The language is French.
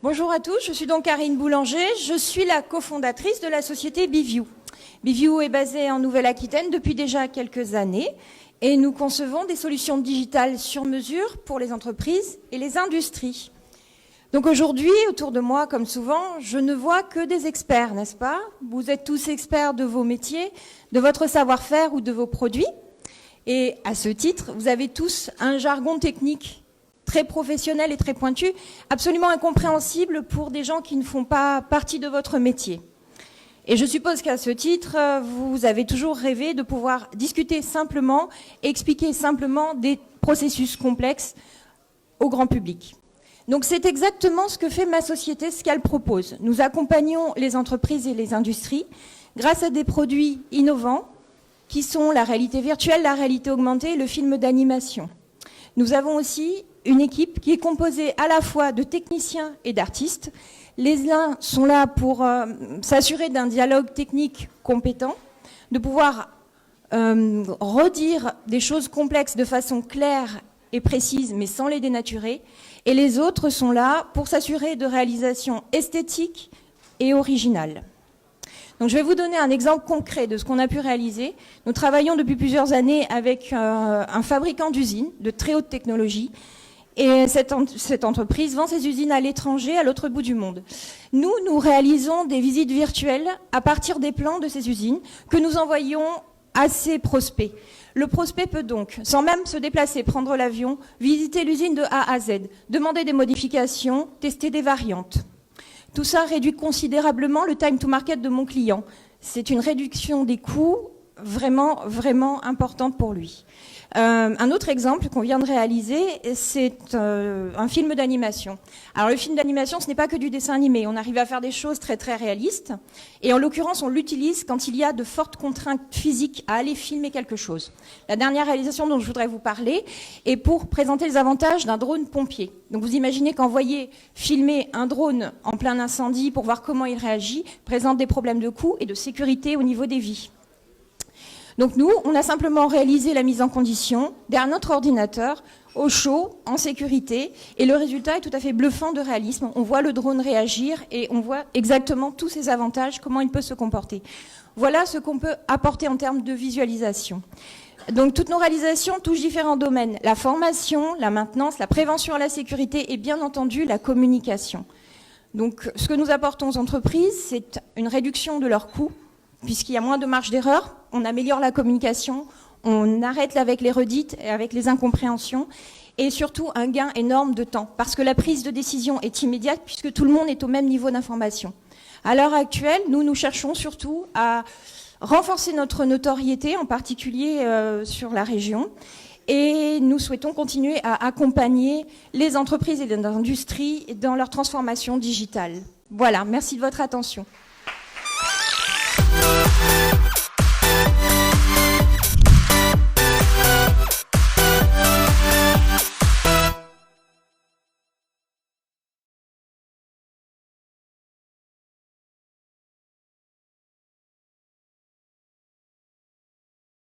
Bonjour à tous, je suis donc Karine Boulanger, je suis la cofondatrice de la société BeView. BeView est basée en Nouvelle-Aquitaine depuis déjà quelques années et nous concevons des solutions digitales sur mesure pour les entreprises et les industries. Donc aujourd'hui, autour de moi, comme souvent, je ne vois que des experts, n'est-ce pas? Vous êtes tous experts de vos métiers, de votre savoir-faire ou de vos produits. Et à ce titre, vous avez tous un jargon technique très professionnel et très pointu, absolument incompréhensible pour des gens qui ne font pas partie de votre métier. Et je suppose qu'à ce titre, vous avez toujours rêvé de pouvoir discuter simplement, expliquer simplement des processus complexes au grand public. Donc c'est exactement ce que fait ma société, ce qu'elle propose. Nous accompagnons les entreprises et les industries grâce à des produits innovants qui sont la réalité virtuelle, la réalité augmentée et le film d'animation. Nous avons aussi une équipe qui est composée à la fois de techniciens et d'artistes. Les uns sont là pour s'assurer d'un dialogue technique compétent, de pouvoir redire des choses complexes de façon claire et précise, mais sans les dénaturer. Et les autres sont là pour s'assurer de réalisations esthétiques et originales. Donc je vais vous donner un exemple concret de ce qu'on a pu réaliser. Nous travaillons depuis plusieurs années avec un fabricant d'usines de très haute technologie. Et cette entreprise vend ses usines à l'étranger, à l'autre bout du monde. Nous réalisons des visites virtuelles à partir des plans de ces usines que nous envoyons à ces prospects. Le prospect peut donc, sans même se déplacer, prendre l'avion, visiter l'usine de A à Z, demander des modifications, tester des variantes. Tout ça réduit considérablement le time to market de mon client. C'est une réduction des coûts vraiment, vraiment importante pour lui. Un autre exemple qu'on vient de réaliser, c'est un film d'animation. Alors le film d'animation, ce n'est pas que du dessin animé. On arrive à faire des choses très très réalistes. Et en l'occurrence, on l'utilise quand il y a de fortes contraintes physiques à aller filmer quelque chose. La dernière réalisation dont je voudrais vous parler est pour présenter les avantages d'un drone pompier. Donc vous imaginez qu'envoyer filmer un drone en plein incendie pour voir comment il réagit présente des problèmes de coût et de sécurité au niveau des vies. Donc nous, on a simplement réalisé la mise en condition derrière notre ordinateur, au chaud, en sécurité, et le résultat est tout à fait bluffant de réalisme. On voit le drone réagir et on voit exactement tous ses avantages, comment il peut se comporter. Voilà ce qu'on peut apporter en termes de visualisation. Donc toutes nos réalisations touchent différents domaines. La formation, la maintenance, la prévention à la sécurité et bien entendu la communication. Donc ce que nous apportons aux entreprises, c'est une réduction de leurs coûts, puisqu'il y a moins de marge d'erreur, on améliore la communication, on arrête avec les redites et avec les incompréhensions, et surtout un gain énorme de temps, parce que la prise de décision est immédiate, puisque tout le monde est au même niveau d'information. À l'heure actuelle, nous cherchons surtout à renforcer notre notoriété, en particulier sur la région, et nous souhaitons continuer à accompagner les entreprises et les industries dans leur transformation digitale. Voilà, merci de votre attention.